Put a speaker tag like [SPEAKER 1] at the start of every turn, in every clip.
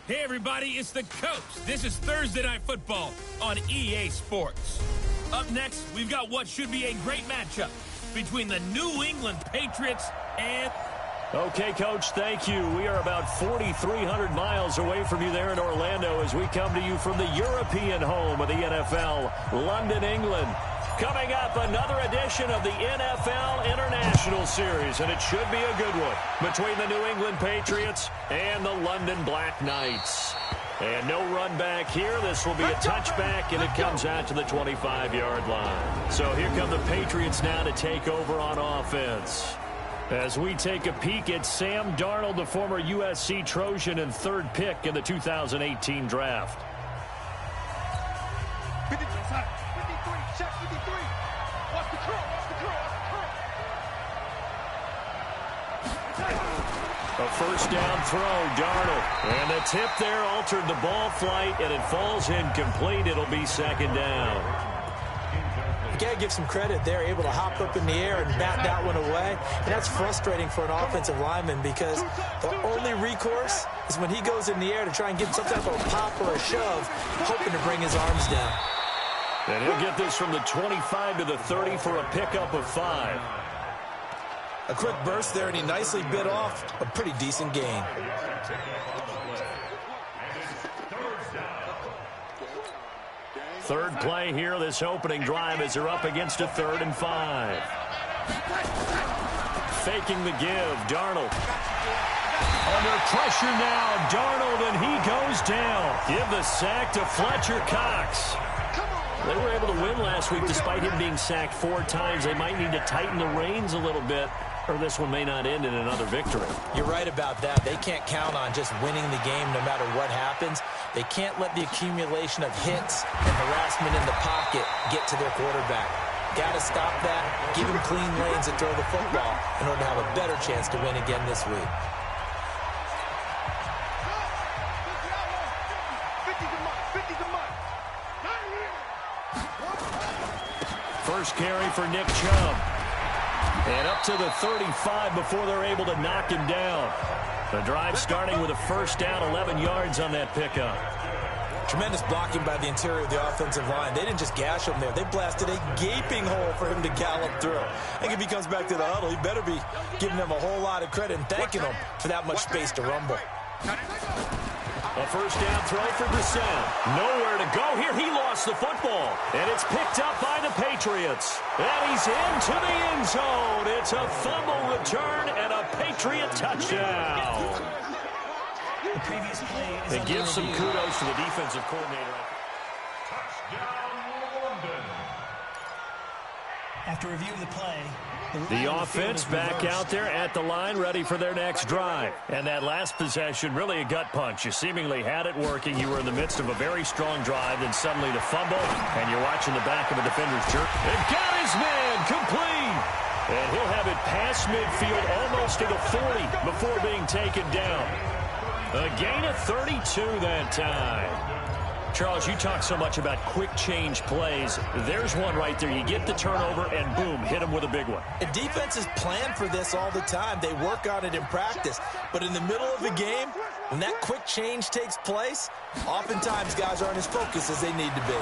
[SPEAKER 1] Hey, everybody, it's the Coach. This is Thursday Night Football on EA Sports. Up next, we've got what should be a great matchup between the New England Patriots and...
[SPEAKER 2] Okay, Coach, thank you. We are about 4,300 miles away from you there in Orlando as we come to you from the European home of the NFL, London, England. Coming up, another edition of the NFL International Series, and it should be a good one between the New England Patriots and the London Black Knights. And no run back here. This will be a touchback, and it comes out to the 25-yard line. So here come the Patriots now to take over on offense. As we take a peek at Sam Darnold, the former USC Trojan and third pick in the 2018 draft.
[SPEAKER 3] 53, check 53. Watch the curl, watch the curl,
[SPEAKER 2] A first down throw, Darnold. And the tip there altered the ball flight, and it falls incomplete. It'll be second down.
[SPEAKER 4] You got to give some credit. They're able to hop up in the air and bat that one away. And that's frustrating for an offensive lineman because the only recourse is when he goes in the air to try and get some type of a pop or a shove, hoping to bring his arms down.
[SPEAKER 2] And he'll get this from the 25 to the 30 for a pickup of 5.
[SPEAKER 4] A quick burst there, and he nicely bit off a pretty decent gain.
[SPEAKER 2] Third play here, this opening drive as they're up against a 3rd and 5. Faking the give, Darnold. Under pressure now, Darnold, and he goes down. Give the sack to Fletcher Cox. They were able to win last week despite him being sacked 4 times. They might need to tighten the reins a little bit, or this one may not end in another victory.
[SPEAKER 4] You're right about that. They can't count on just winning the game no matter what happens. They can't let the accumulation of hits and harassment in the pocket get to their quarterback. Got to stop that, give him clean lanes to throw the football in order to have a better chance to win again this week.
[SPEAKER 2] First carry for Nick Chubb. And up to the 35 before they're able to knock him down. The drive starting with a first down, 11 yards on that pickup.
[SPEAKER 4] Tremendous blocking by the interior of the offensive line. They didn't just gash him there. They blasted a gaping hole for him to gallop through. I think if he comes back to the huddle, he better be giving them a whole lot of credit and thanking them for that much space to rumble.
[SPEAKER 2] A first down throw for Brissett. Nowhere to go here. He lost the football. And it's picked up by the Patriots. And he's into the end zone. It's a fumble return and a Patriot touchdown. It gives some kudos to the defensive coordinator.
[SPEAKER 5] After reviewing the play,
[SPEAKER 2] the offense back out there at the line, ready for their next drive. And that last possession, really a gut punch. You seemingly had it working. You were in the midst of a very strong drive, then suddenly the fumble, and you're watching the back of a defender's jerk. They've got his man complete. And he'll have it past midfield, almost to the 40 before being taken down. A gain of 32 that time. Charles, you talk so much about quick change plays. There's one right there. You get the turnover, and boom, hit him with a big one.
[SPEAKER 4] And defenses plan for this all the time. They work on it in practice. But in the middle of a game, when that quick change takes place, oftentimes guys aren't as focused as they need to be.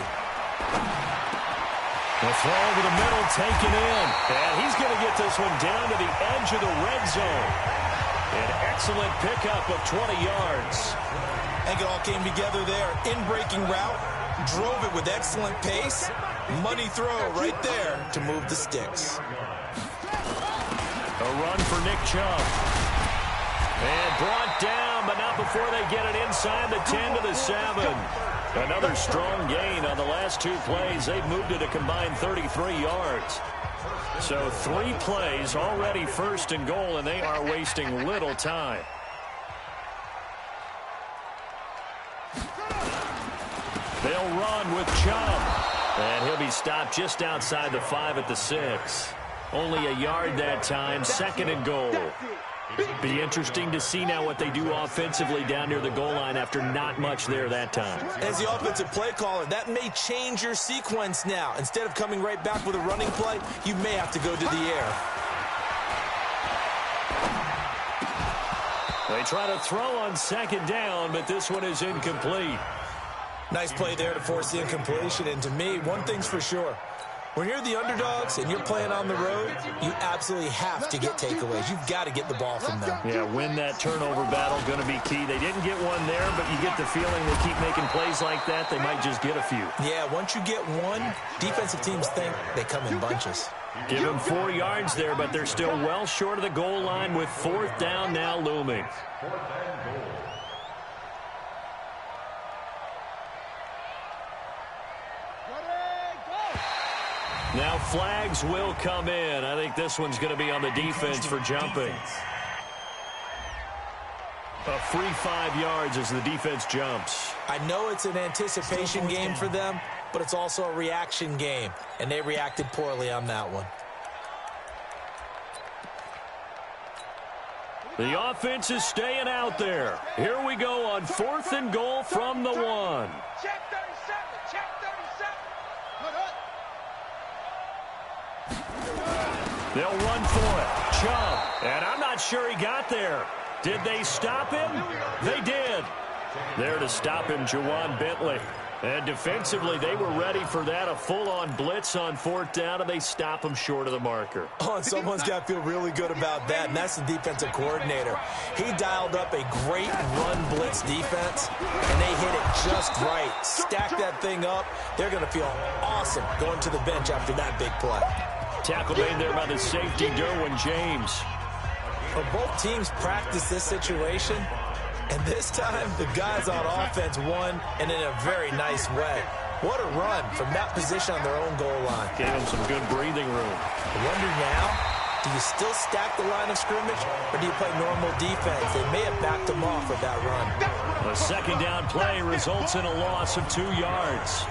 [SPEAKER 2] The throw over the middle, taken in. And he's going to get this one down to the edge of the red zone. An excellent pickup of 20 yards.
[SPEAKER 4] I think it all came together there. In-breaking route, drove it with excellent pace. Money throw right there to move the sticks.
[SPEAKER 2] A run for Nick Chubb. And brought down, but not before they get it inside the 10 to the 7. Another strong gain on the last 2 plays. They've moved it a combined 33 yards. So 3 plays, already first and goal, and they are wasting little time. They'll run with Chubb. And he'll be stopped just outside the 5 at the 6. Only a yard that time, second and goal. Be interesting to see now what they do offensively down near the goal line after not much there that time.
[SPEAKER 4] As the offensive play caller, that may change your sequence now. Instead of coming right back with a running play, you may have to go to the air.
[SPEAKER 2] They try to throw on second down, but this one is incomplete.
[SPEAKER 4] Nice play there to force the incompletion. And to me, one thing's for sure. When you're the underdogs and you're playing on the road, you absolutely have to get takeaways. You've got to get the ball from them.
[SPEAKER 2] Yeah, win that turnover battle, going to be key. They didn't get one there, but you get the feeling they keep making plays like that, they might just get a few.
[SPEAKER 4] Yeah, once you get one, defensive teams think they come in bunches.
[SPEAKER 2] Give them 4 yards there, but they're still well short of the goal line with 4th down now looming. Now flags will come in. I think this one's going to be on the defense for jumping. A free 5 yards as the defense jumps.
[SPEAKER 4] I know it's an anticipation game for them, but it's also a reaction game, and they reacted poorly on that one.
[SPEAKER 2] The offense is staying out there. Here we go on 4th and goal from the 1.
[SPEAKER 3] Check 37. Check 37.
[SPEAKER 2] They'll run for it. Chubb. And I'm not sure he got there. Did they stop him? They did. There to stop him, Juwan Bentley. And defensively, they were ready for that. A full-on blitz on 4th down, and they stop him short of the marker.
[SPEAKER 4] Oh, and someone's got to feel really good about that, and that's the defensive coordinator. He dialed up a great run blitz defense, and they hit it just right. Stack that thing up. They're going to feel awesome going to the bench after that big play.
[SPEAKER 2] Tackle made there by the safety, Derwin James.
[SPEAKER 4] Well, both teams practice this situation, and this time the guys on offense won, and in a very nice way. What a run from that position on their own goal line.
[SPEAKER 2] Gave them some good breathing room.
[SPEAKER 4] I wonder now, do you still stack the line of scrimmage, or do you play normal defense? They may have backed them off with that run.
[SPEAKER 2] A 2nd down play results in a loss of 2 yards.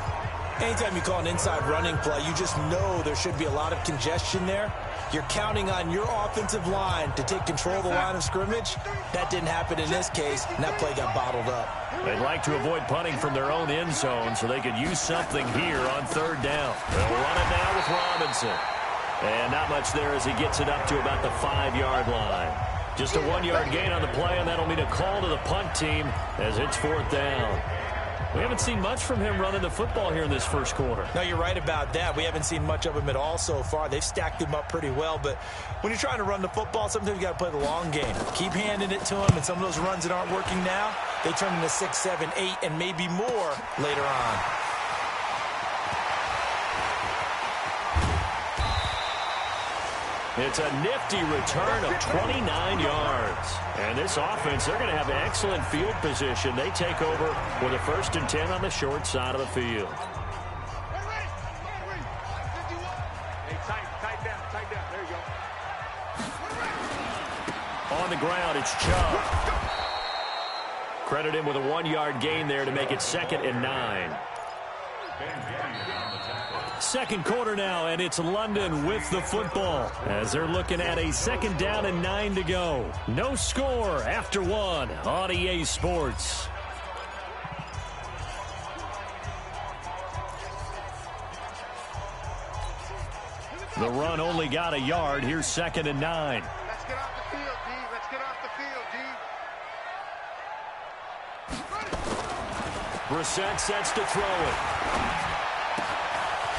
[SPEAKER 4] Anytime you call an inside running play, you just know there should be a lot of congestion there. You're counting on your offensive line to take control of the line of scrimmage. That didn't happen in this case, and that play got bottled up.
[SPEAKER 2] They'd like to avoid punting from their own end zone so they could use something here on 3rd down. They'll run it now with Robinson. And not much there as he gets it up to about the 5-yard line. Just a 1-yard gain on the play, and that'll mean a call to the punt team as it's 4th down. We haven't seen much from him running the football here in this first quarter.
[SPEAKER 4] No, you're right about that. We haven't seen much of him at all so far. They've stacked him up pretty well, but when you're trying to run the football, sometimes you got to play the long game. Keep handing it to him, and some of those runs that aren't working now, they turn into 6, 7, 8, and maybe more later on.
[SPEAKER 2] It's a nifty return of 29 yards. And this offense, they're going to have excellent field position. They take over with a 1st and 10 on the short side of the field.
[SPEAKER 3] Hey, tight down. There you go.
[SPEAKER 2] On the ground, it's Chubb. Credit him with a 1-yard gain there to make it 2nd and 9. Second quarter now, and it's London with the football as they're looking at a 2nd down and 9 to go. No score after 1 on EA Sports. The run only got a yard. Here's 2nd and 9.
[SPEAKER 3] Let's get off the field, D. Let's get off the field, D.
[SPEAKER 2] Brissett sets to throw it.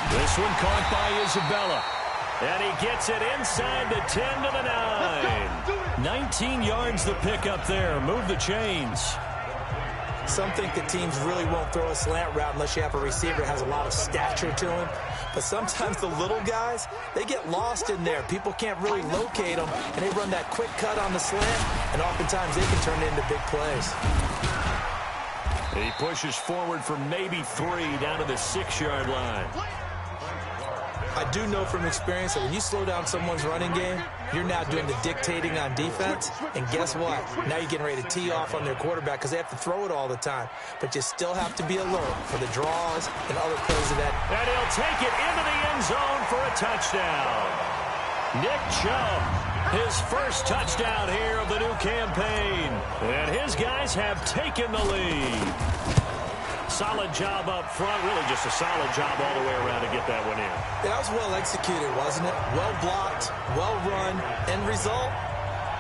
[SPEAKER 2] This one caught by Isabella. And he gets it inside the 10 to the 9. 19 yards the pickup there. Move the chains.
[SPEAKER 4] Some think that teams really won't throw a slant route unless you have a receiver that has a lot of stature to him. But sometimes the little guys, they get lost in there. People can't really locate them, and they run that quick cut on the slant, and oftentimes they can turn it into big plays.
[SPEAKER 2] He pushes forward for maybe 3 down to the 6-yard line.
[SPEAKER 4] I do know from experience that when you slow down someone's running game, you're now doing the dictating on defense. And guess what? Now you're getting ready to tee off on their quarterback because they have to throw it all the time. But you still have to be alert for the draws and other plays of that.
[SPEAKER 2] And he'll take it into the end zone for a touchdown. Nick Chubb, his first touchdown here of the new campaign. And his guys have taken the lead. Solid job up front, really just a solid job all the way around to get that one in.
[SPEAKER 4] That was well executed, wasn't it? Well blocked, well run. End result,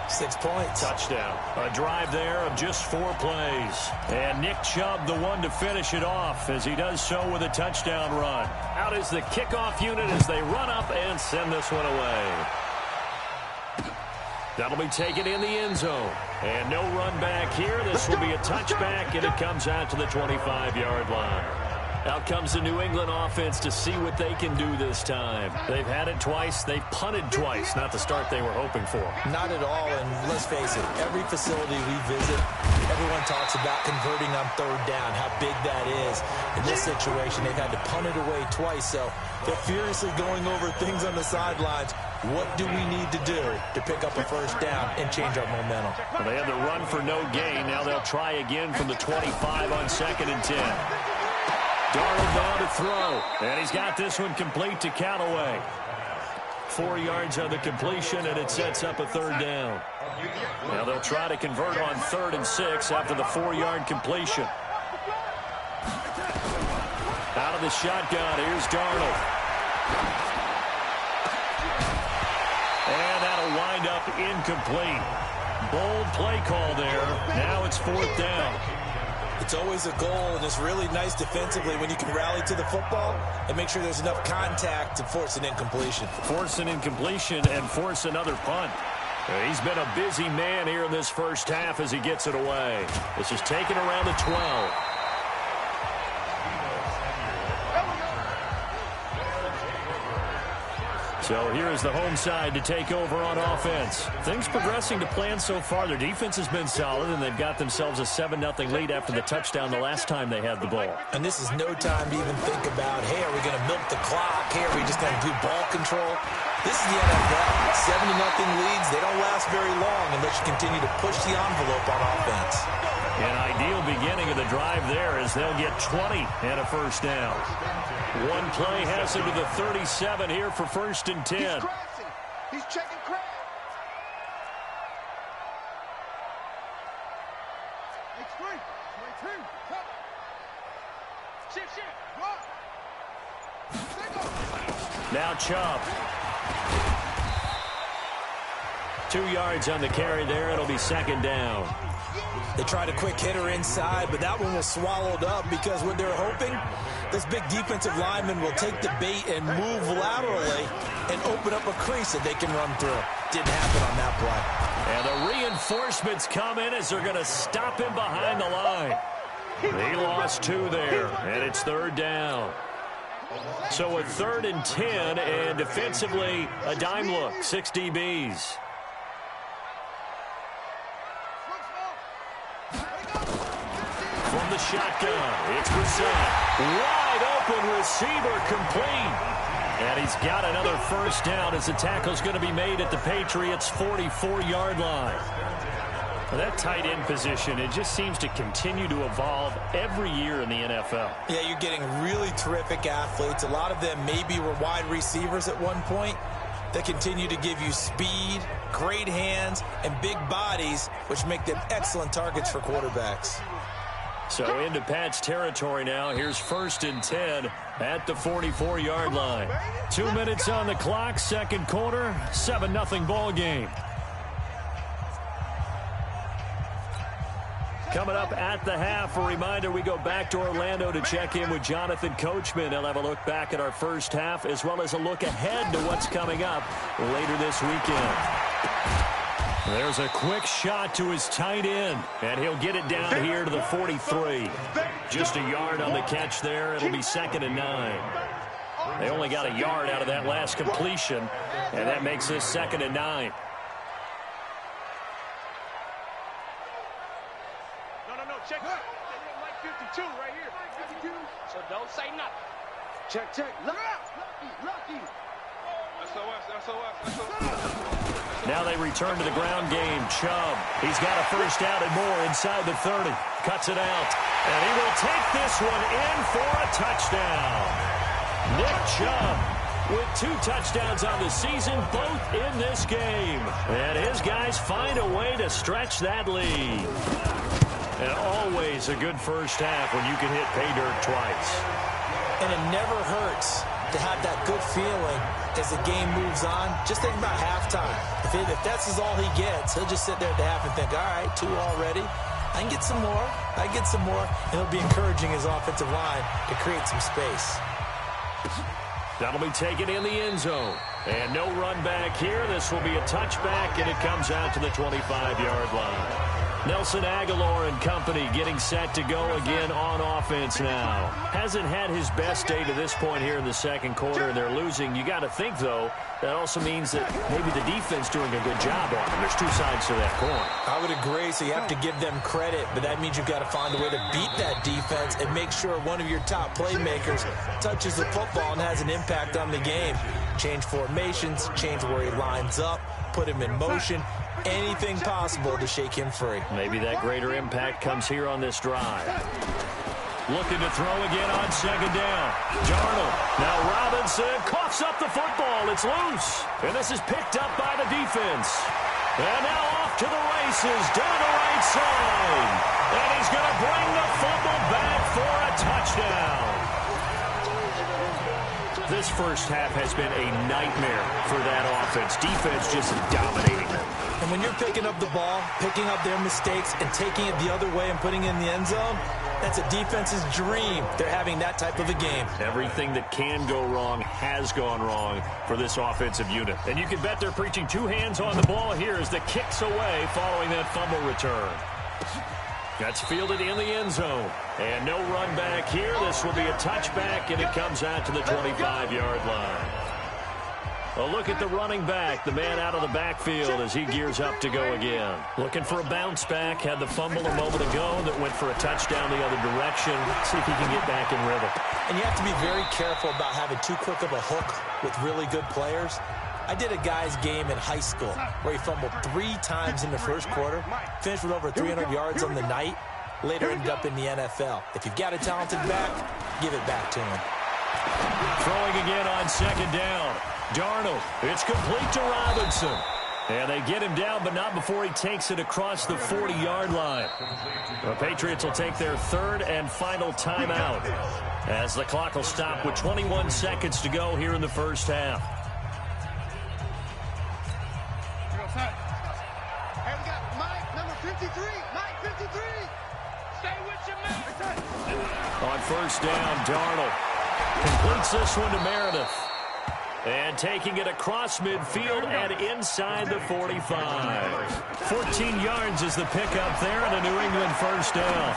[SPEAKER 4] 6 points.
[SPEAKER 2] Touchdown. A drive there of just 4 plays. And Nick Chubb, the one to finish it off, as he does so with a touchdown run. Out is the kickoff unit as they run up and send this one away. That'll be taken in the end zone. And no run back here. This will be a touchback, and it comes out to the 25-yard line. Out comes the New England offense to see what they can do this time. They've had it twice. They've punted twice. Not the start they were hoping for.
[SPEAKER 4] Not at all, and let's face it, every facility we visit, everyone talks about converting on third down, how big that is. In this situation, they've had to punt it away twice, so they're furiously going over things on the sidelines. What do we need to do to pick up a first down and change our momentum?
[SPEAKER 2] Well, they had the run for no gain. Now they'll try again from the 25 on 2nd and 10. Darnold down to throw, and he's got this one complete to Callaway. 4 yards on the completion, and it sets up a third down. Now they'll try to convert on 3rd and 6 after the 4-yard completion. Out of the shotgun, here's Darnold. And that'll wind up incomplete. Bold play call there. Now it's 4th down.
[SPEAKER 4] It's always a goal, and it's really nice defensively when you can rally to the football and make sure there's enough contact to force an incompletion.
[SPEAKER 2] Force an incompletion and force another punt. He's been a busy man here in this first half as he gets it away. This is taken around the 12. So here is the home side to take over on offense. Things progressing to plan so far. Their defense has been solid, and they've got themselves a 7-0 lead after the touchdown the last time they had the ball.
[SPEAKER 4] And this is no time to even think about, hey, are we going to milk the clock? Hey, are we just going to do ball control? This is the NFL. 7-0 leads, they don't last very long unless you continue to push the envelope on offense.
[SPEAKER 2] An ideal beginning of the drive there as they'll get 20 and a first down. One play has him to the 37 here for 1st and 10.
[SPEAKER 3] He's checking crap. X3, 22, shift,
[SPEAKER 2] Now Chubb. 2 yards on the carry there. It'll be 2nd down.
[SPEAKER 4] They tried a quick hitter inside, but that one was swallowed up because what they're hoping, this big defensive lineman will take the bait and move laterally and open up a crease that they can run through. Didn't happen on that play.
[SPEAKER 2] And the reinforcements come in as they're going to stop him behind the line. He lost 2 there, and it's 3rd down. So a 3rd and 10, and defensively a dime look, 6 DBs. From the shotgun, it's Brissett. Wide open receiver complete. And he's got another first down as the tackle's going to be made at the Patriots' 44-yard line. Well, that tight end position, it just seems to continue to evolve every year in the NFL.
[SPEAKER 4] Yeah, you're getting really terrific athletes. A lot of them maybe were wide receivers at one point. They continue to give you speed, great hands, and big bodies, which make them excellent targets for quarterbacks.
[SPEAKER 2] So into Pat's territory now. Here's 1st and 10 at the 44-yard line. 2 minutes on the clock, 2nd quarter, 7-0 ball game. Coming up at the half, a reminder, we go back to Orlando to check in with Jonathan Coachman. He'll have a look back at our first half as well as a look ahead to what's coming up later this weekend. There's a quick shot to his tight end, and he'll get it down here to the 43. Just a yard on the catch there. It'll be 2nd and 9. They only got a yard out of that last completion, and that makes this 2nd and 9.
[SPEAKER 3] No, check. Like 52 right here. 52. So don't say nothing. Check. Lucky. SOS.
[SPEAKER 2] Now they return to the ground game. Chubb, he's got a first down and more inside the 30. Cuts it out. And he will take this one in for a touchdown. Nick Chubb with 2 touchdowns on the season, both in this game. And his guys find a way to stretch that lead. And always a good first half when you can hit pay dirt twice.
[SPEAKER 4] And it never hurts to to have that good feeling as the game moves on. Just think about halftime. If that's all he gets, he'll just sit there at the half and think, all right, 2 already. I can get some more. I can get some more. And he'll be encouraging his offensive line to create some space.
[SPEAKER 2] That'll be taken in the end zone. And no run back here. This will be a touchback, and it comes out to the 25-yard line. Nelson Aguilar and company getting set to go again on offense now. Hasn't had his best day to this point here in the second quarter, and they're losing. You got to think, though, that also means that maybe the defense doing a good job on them. There's 2 sides to that coin.
[SPEAKER 4] I would agree, so you have to give them credit, but that means you've got to find a way to beat that defense and make sure one of your top playmakers touches the football and has an impact on the game. Change formations, change where he lines up, put him in motion. Anything possible to shake him free.
[SPEAKER 2] Maybe that greater impact comes here on this drive. Looking to throw again on second down. Darnold. Now Robinson coughs up the football. It's loose. And this is picked up by the defense. And now off to the races down the right side. And he's going to bring the fumble back for a touchdown. This first half has been a nightmare for that offense. Defense just dominating them.
[SPEAKER 4] And when you're picking up the ball, picking up their mistakes, and taking it the other way and putting it in the end zone, that's a defense's dream. They're having that type of a game.
[SPEAKER 2] Everything that can go wrong has gone wrong for this offensive unit. And you can bet they're preaching 2 hands on the ball here as the kick's away following that fumble return. That's fielded in the end zone. And no run back here. This will be a touchback, and it comes out to the 25-yard line. A look at the running back, the man out of the backfield as he gears up to go again. Looking for a bounce back. Had the fumble a moment ago that went for a touchdown the other direction. See if he can get back in rhythm.
[SPEAKER 4] And you have to be very careful about having too quick of a hook with really good players. I did a guy's game in high school where he fumbled 3 times in the first quarter, finished with over 300 yards on the night, later ended up in the NFL. If you've got a talented back, give it back to him.
[SPEAKER 2] Throwing again on second down. Darnold. It's complete to Robinson. And they get him down, but not before he takes it across the 40-yard line. The Patriots will take their 3rd and final timeout as the clock will stop with 21 seconds to go here in the first half.
[SPEAKER 3] Hey, we got Mike, number 53. Mike, 53. Stay with your man.
[SPEAKER 2] On first down, Darnold completes this one to Meredith. And taking it across midfield and inside the 45. 14 yards is the pickup there and a New England first down.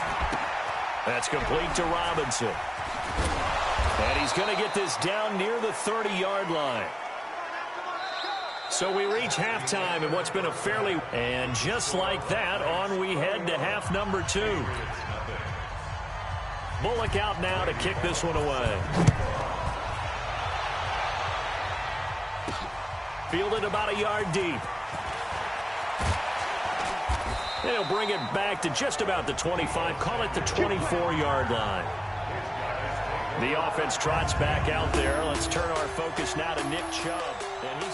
[SPEAKER 2] That's complete to Robinson. And he's going to get this down near the 30-yard line. So we reach halftime in what's been a fairly... And just like that, on we head to half number 2. Bullock out now to kick this one away. Fielded about a yard deep. And he'll bring it back to just about the 25. Call it the 24-yard line. The offense trots back out there. Let's turn our focus now to Nick Chubb. And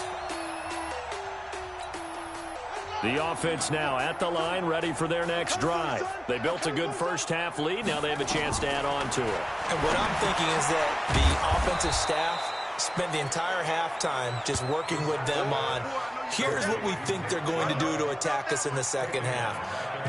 [SPEAKER 2] the offense now at the line, ready for their next drive. They built a good first-half lead. Now they have a chance to add on to it.
[SPEAKER 4] And what I'm thinking is that the offensive staff spent the entire halftime just working with them on, here's what we think they're going to do to attack us in the second half.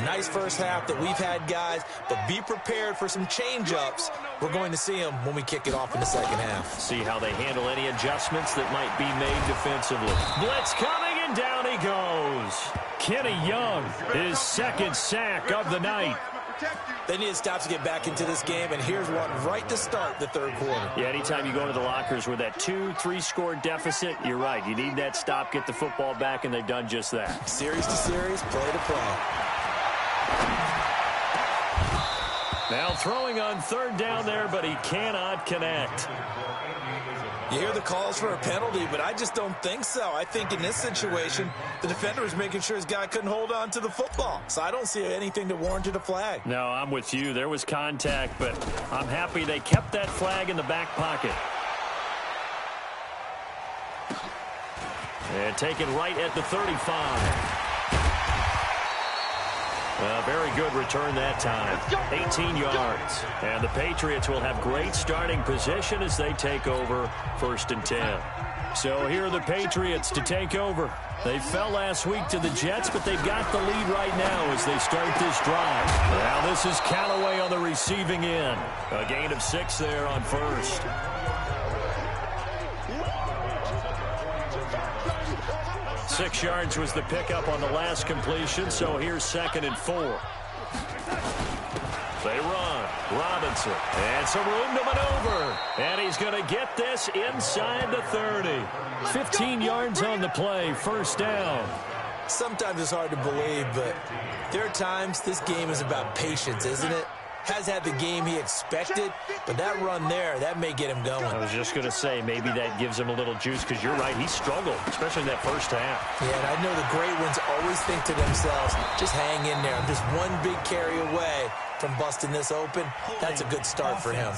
[SPEAKER 4] Nice first half that we've had, guys, but be prepared for some change-ups. We're going to see them when we kick it off in the second half.
[SPEAKER 2] See how they handle any adjustments that might be made defensively. Blitz coming, and down he goes. Kenny Young, his 2nd sack of the night.
[SPEAKER 4] They need to stop to get back into this game, and here's one right to start the 3rd quarter.
[SPEAKER 2] Yeah, anytime you go into the lockers with that 2-3 score deficit, you're right. You need that stop, get the football back, and they've done just that.
[SPEAKER 4] Series to series, play to play.
[SPEAKER 2] Now throwing on 3rd down there, but he cannot connect.
[SPEAKER 4] You hear the calls for a penalty, but I just don't think so. I think in this situation, the defender was making sure his guy couldn't hold on to the football. So I don't see anything that warranted a flag.
[SPEAKER 2] No, I'm with you. There was contact, but I'm happy they kept that flag in the back pocket. And taken right at the 35. A very good return that time. 18 yards. And the Patriots will have great starting position as they take over 1st and 10. So here are the Patriots to take over. They fell last week to the Jets, but they've got the lead right now as they start this drive. Now this is Callaway on the receiving end. A gain of 6 there on 1st. 6 yards was the pickup on the last completion, so here's 2nd and 4. They run. Robinson. And some room to maneuver. And he's going to get this inside the 30. 15 yards on the play. 1st down.
[SPEAKER 4] Sometimes it's hard to believe, but there are times this game is about patience, isn't it? Has had the game he expected, but that run there, that may get him going.
[SPEAKER 2] I was just going to say, maybe that gives him a little juice, because you're right, he struggled, especially in that 1st half.
[SPEAKER 4] Yeah, and I know the great ones always think to themselves, just hang in there. I'm just one big carry away from busting this open. That's a good start for him.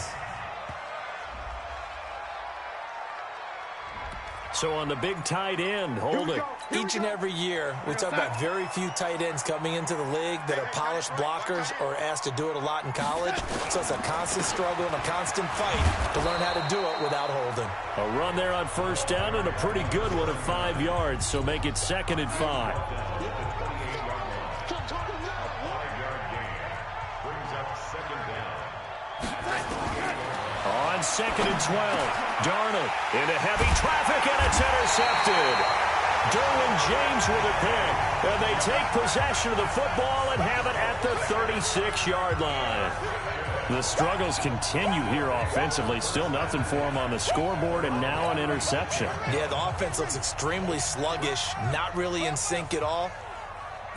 [SPEAKER 2] So on the big tight end, holding.
[SPEAKER 4] Each and every year, we talk about very few tight ends coming into the league that are polished blockers or asked to do it a lot in college. So it's a constant struggle and a constant fight to learn how to do it without holding.
[SPEAKER 2] A run there on 1st down and a pretty good one of 5 yards, so make it 2nd and 5. On 2nd and 12, Darnold into heavy traffic, and it's intercepted. Derwin James with a pick, and they take possession of the football and have it at the 36-yard line. The struggles continue here offensively. Still nothing for them on the scoreboard, and now an interception.
[SPEAKER 4] Yeah, the offense looks extremely sluggish, not really in sync at all.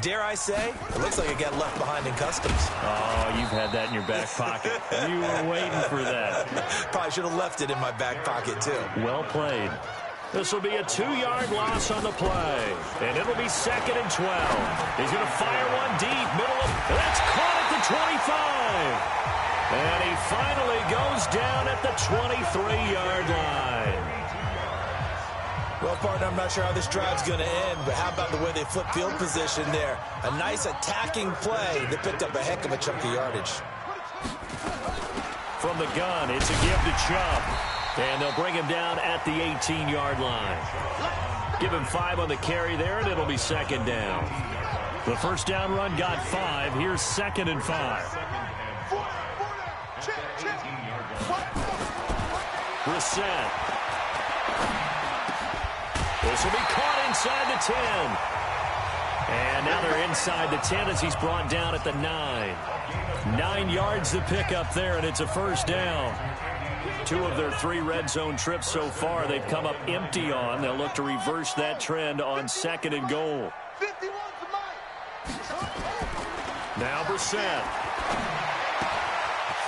[SPEAKER 4] Dare I say, it looks like it got left behind in customs.
[SPEAKER 2] Oh, you've had that in your back pocket. You were waiting for that.
[SPEAKER 4] Probably should have left it in my back pocket, too.
[SPEAKER 2] Well played. This will be a 2-yard loss on the play. And it'll be 2nd and 12. He's going to fire one deep, middle of, and that's caught at the 25. And he finally goes down at the 23-yard line.
[SPEAKER 4] Well, partner, I'm not sure how this drive's going to end, but how about the way they flip field position there? A nice attacking play that picked up a heck of a chunk of yardage.
[SPEAKER 2] From the gun, it's a give to Chubb. And they'll bring him down at the 18-yard line. Give him 5 on the carry there, and it'll be 2nd down. The 1st down run got 5. Here's 2nd and 5. Brissett. This will be caught inside the 10. And now they're inside the 10 as he's brought down at the 9. 9 yards to pick up there, and it's a 1st down. 2 of their 3 red zone trips so far they've come up empty on. They'll look to reverse that trend on 2nd and goal. Now Brissett.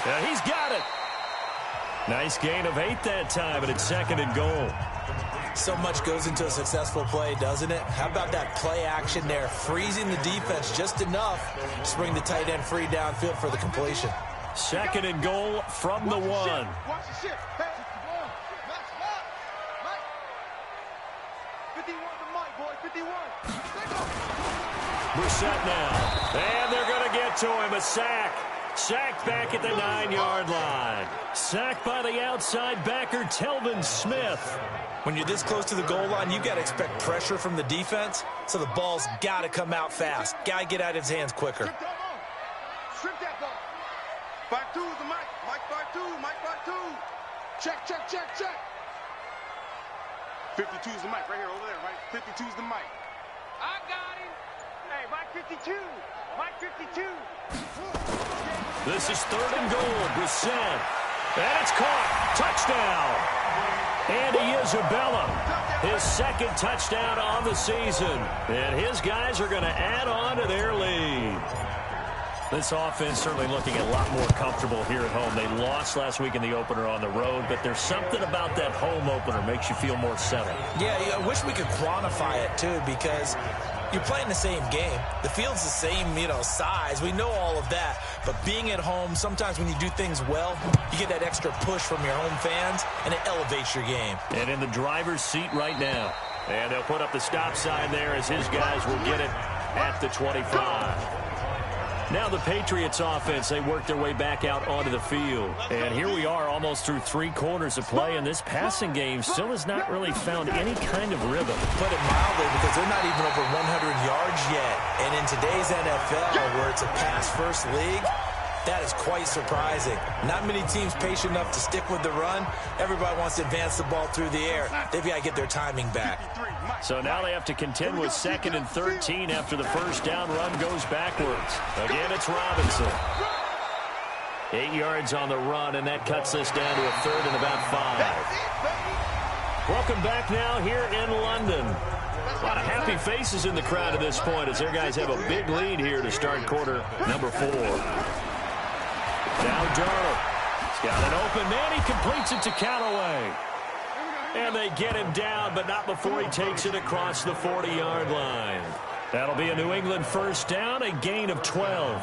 [SPEAKER 2] Yeah, he's got it. Nice gain of 8 that time, and it's 2nd and goal.
[SPEAKER 4] So much goes into a successful play, doesn't it? How about that play action there, freezing the defense just enough to bring the tight end free downfield for the completion.
[SPEAKER 2] 2nd and goal from the 1. Brissett now. And they're going to get to him. A sack. Sacked back at the 9-yard line. Sacked by the outside backer, Telvin Smith.
[SPEAKER 4] When you're this close to the goal line, you got to expect pressure from the defense, so the ball's got to come out fast. Got to get out of his hands quicker.
[SPEAKER 3] Strip that ball. 5-2 is the mic. Mike 5-2. Mike 5-2. Check, check, check, check. 52 is the mic right here, over there, right? 52 is the mic. I got him. Hey, Mike 52. Mike 52.
[SPEAKER 2] This is 3rd and goal. Brissett. And it's caught. Touchdown. Andy Isabella. His 2nd touchdown on the season. And his guys are going to add on to their lead. This offense certainly looking a lot more comfortable here at home. They lost last week in the opener on the road, but there's something about that home opener makes you feel more settled.
[SPEAKER 4] Yeah, I wish we could quantify it, too, because you're playing the same game. The field's the same, size. We know all of that. But being at home, sometimes when you do things well, you get that extra push from your home fans, and it elevates your game.
[SPEAKER 2] And in the driver's seat right now. And they'll put up the stop sign there as his guys will get it at the 25. Now the Patriots offense, they work their way back out onto the field. And here we are almost through 3 quarters of play, and this passing game still has not really found any kind of rhythm.
[SPEAKER 4] Put it mildly, because they're not even over 100 yards yet. And in today's NFL, where it's a pass-first league, that is quite surprising. Not many teams patient enough to stick with the run. Everybody wants to advance the ball through the air. They've got to get their timing back.
[SPEAKER 2] So now they have to contend with 2nd and 13 after the first down run goes backwards. Again, it's Robinson. 8 yards on the run, and that cuts us down to a 3rd and about 5. Welcome back now here in London. A lot of happy faces in the crowd at this point as their guys have a big lead here to start quarter number 4. Now Darnold. He's got an open man. He completes it to Callaway. And they get him down, but not before he takes it across the 40-yard line. That'll be a New England first down, a gain of 12.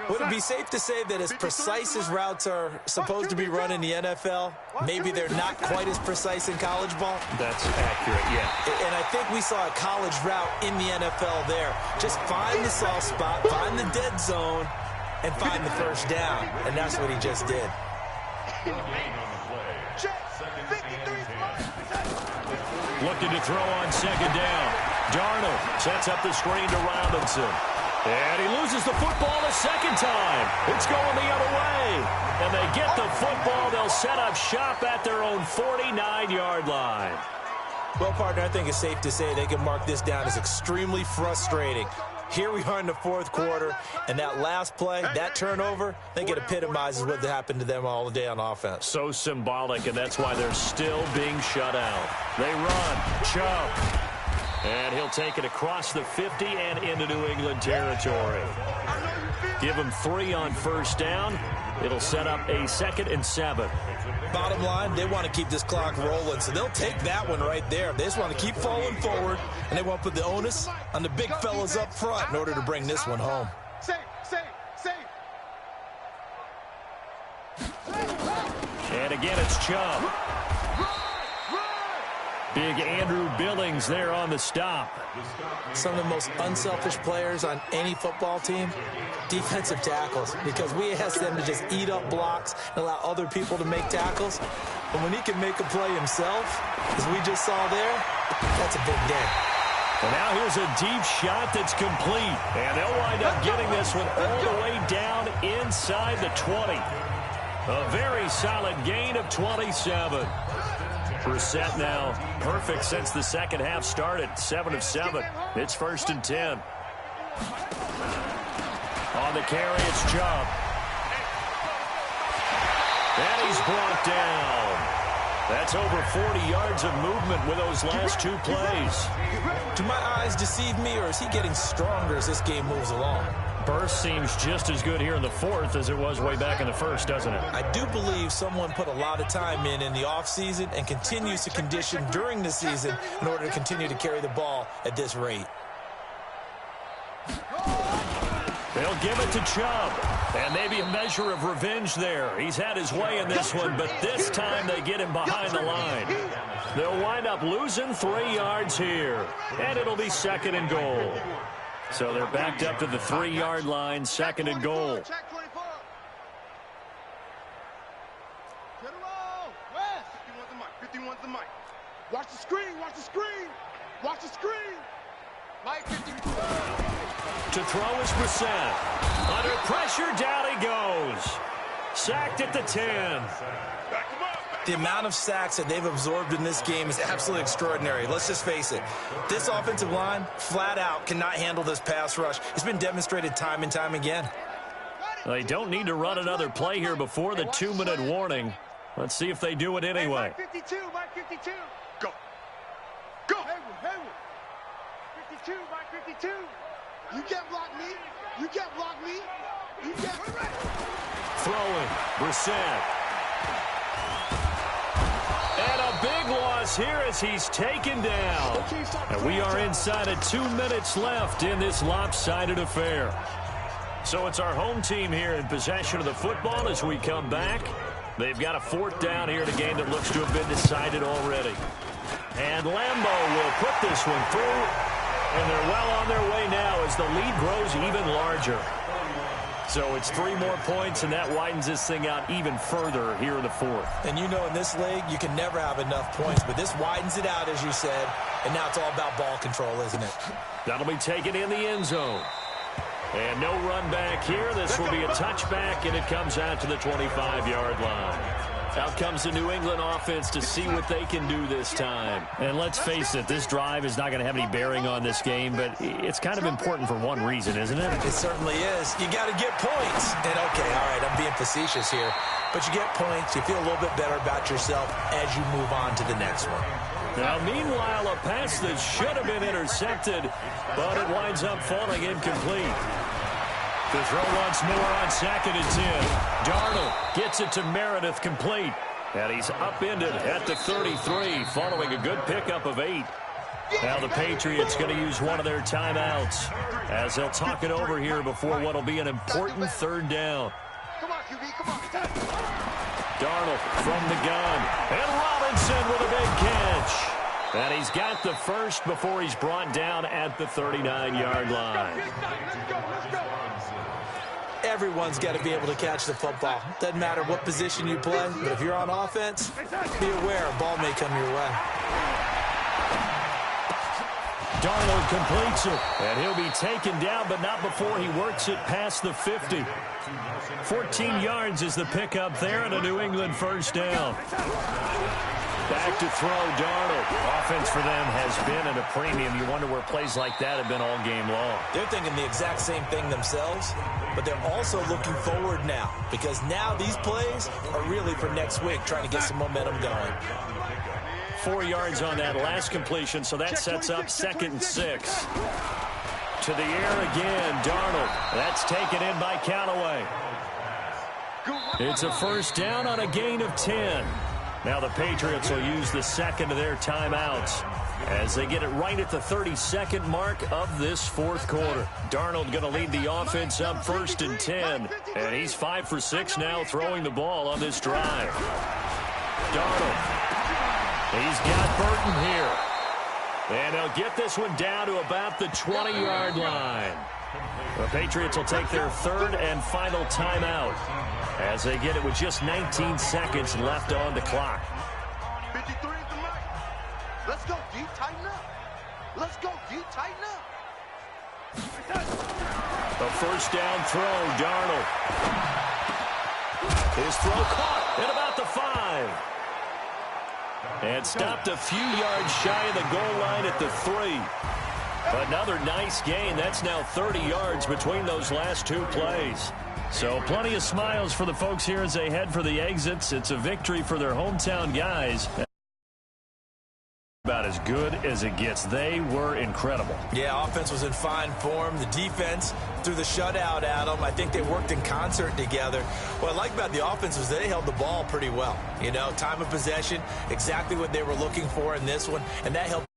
[SPEAKER 4] Would it be safe to say that as precise as routes are supposed to be run in the NFL, maybe they're not quite as precise in college ball?
[SPEAKER 2] That's accurate, yeah.
[SPEAKER 4] And I think we saw a college route in the NFL there. Just find the soft spot, find the dead zone, and find the first down. And that's what he just did.
[SPEAKER 2] Looking to throw on 2nd down. Darnold sets up the screen to Robinson. And he loses the football a 2nd time. It's going the other way. And they get the football. They'll set up shop at their own 49-yard line.
[SPEAKER 4] Well, partner, I think it's safe to say they can mark this down as extremely frustrating. Here we are in the 4th quarter, and that last play, that turnover, I think it epitomizes what happened to them all day on offense.
[SPEAKER 2] So symbolic, and that's why they're still being shut out. They run. Chubb. And he'll take it across the 50 and into New England territory. Give him 3 on first down. It'll set up a 2nd and 7.
[SPEAKER 4] Bottom line, they want to keep this clock rolling, so they'll take that one right there. They just want to keep falling forward, and they want to put the onus on the big fellas up front in order to bring this one home.
[SPEAKER 2] And again, it's Chubb. Big Andrew Billings there on the stop.
[SPEAKER 4] Some of the most unselfish players on any football team, defensive tackles, because we ask them to just eat up blocks and allow other people to make tackles. But when he can make a play himself, as we just saw there, that's a big day.
[SPEAKER 2] And now here's a deep shot that's complete. And they'll wind up getting this one all the way down inside the 20. A very solid gain of 27. Brissett now perfect since the 2nd half started. 7 of 7. It's 1st and 10. On the carry, it's Chubb. And he's brought down. That's over 40 yards of movement with those last 2 plays.
[SPEAKER 4] Do my eyes deceive me, or is he getting stronger as this game moves along?
[SPEAKER 2] Burst seems just as good here in the 4th as it was way back in the 1st, doesn't it?
[SPEAKER 4] I do believe someone put a lot of time in the offseason and continues to condition during the season in order to continue to carry the ball at this rate.
[SPEAKER 2] They'll give it to Chubb. And maybe a measure of revenge there. He's had his way in this one, but this time they get him behind the line. They'll wind up losing 3 yards here. And it'll be 2nd and goal. So they're backed up to the 3-yard line, 2nd and goal.
[SPEAKER 3] Watch the screen, watch the screen, watch the screen.
[SPEAKER 2] To throw is Brissett. Under pressure, down he goes. Sacked at the 10.
[SPEAKER 4] The amount of sacks that they've absorbed in this game is absolutely extraordinary. Let's just face it. This offensive line, flat out, cannot handle this pass rush. It's been demonstrated time and time again.
[SPEAKER 2] They don't need to run another play here before the 2-minute warning. Let's see if they do it anyway.
[SPEAKER 3] Mike 52. Go. Go. Hayward. 52, Mike 52. You can't block me. You can't block me. You can't.
[SPEAKER 2] Throwing. Brissett. And a big loss here as he's taken down. And we are inside of 2 minutes left in this lopsided affair. So it's our home team here in possession of the football as we come back. They've got a 4th down here in a game that looks to have been decided already. And Lambeau will put this one through. And they're well on their way now as the lead grows even larger. So it's 3 more points, and that widens this thing out even further here in the fourth.
[SPEAKER 4] And you know in this league, you can never have enough points, but this widens it out, as you said, and now it's all about ball control, isn't it?
[SPEAKER 2] That'll be taken in the end zone. And no run back here. This will be a touchback, and it comes out to the 25-yard line. Out comes the New England offense to see what they can do this time.
[SPEAKER 1] And let's face it, this drive is not going to have any bearing on this game, but it's kind of important for one reason, isn't it?
[SPEAKER 4] It certainly is. You got to get points. And, okay, all right, I'm being facetious here, but you get points, you feel a little bit better about yourself as you move on to the next one.
[SPEAKER 2] Now, meanwhile, a pass that should have been intercepted, but it winds up falling incomplete. The throw once more on 2nd and 10. Darnold gets it to Meredith complete. And he's upended at the 33 following a good pickup of 8. Now the Patriots going to use one of their timeouts as they'll talk it over here before what will be an important 3rd down.
[SPEAKER 3] Come on, QB, come on.
[SPEAKER 2] Darnold from the gun. And Robinson with a big catch. And he's got the first before he's brought down at the 39-yard line.
[SPEAKER 4] Everyone's got to be able to catch the football. Doesn't matter what position you play, but if you're on offense, be aware a ball may come your way.
[SPEAKER 2] Darnold completes it, and he'll be taken down, but not before he works it past the 50. 14 yards is the pickup there, and a New England 1st down. Back to throw, Darnold. Offense for them has been at a premium. You wonder where plays like that have been all game long.
[SPEAKER 4] They're thinking the exact same thing themselves, but they're also looking forward now, because now these plays are really for next week, trying to get some momentum going.
[SPEAKER 2] 4 yards on that last completion, so that sets up 2nd and 6. To the air again, Darnold. That's taken in by Callaway. It's a 1st down on a gain of 10. Now the Patriots will use the 2nd of their timeouts as they get it right at the 32nd mark of this 4th quarter. Darnold going to lead the offense up 1st and 10. And he's 5 for 6 now throwing the ball on this drive. Darnold. He's got Burton here. And he'll get this one down to about the 20-yard line. The Patriots will take their 3rd and final timeout as they get it with just 19 seconds left on the clock.
[SPEAKER 3] 53 is the mark. Let's go, D. Tighten up. Let's go, D. Tighten up.
[SPEAKER 2] A 1st down throw, Darnold. His throw caught at about the 5. And stopped a few yards shy of the goal line at the 3. Another nice gain. That's now 30 yards between those last 2 plays. So plenty of smiles for the folks here as they head for the exits. It's a victory for their hometown guys. About as good as it gets. They were incredible.
[SPEAKER 4] Yeah, offense was in fine form. The defense threw the shutout at them. I think they worked in concert together. What I like about the offense was they held the ball pretty well. You know, time of possession, exactly what they were looking for in this one, and that helped.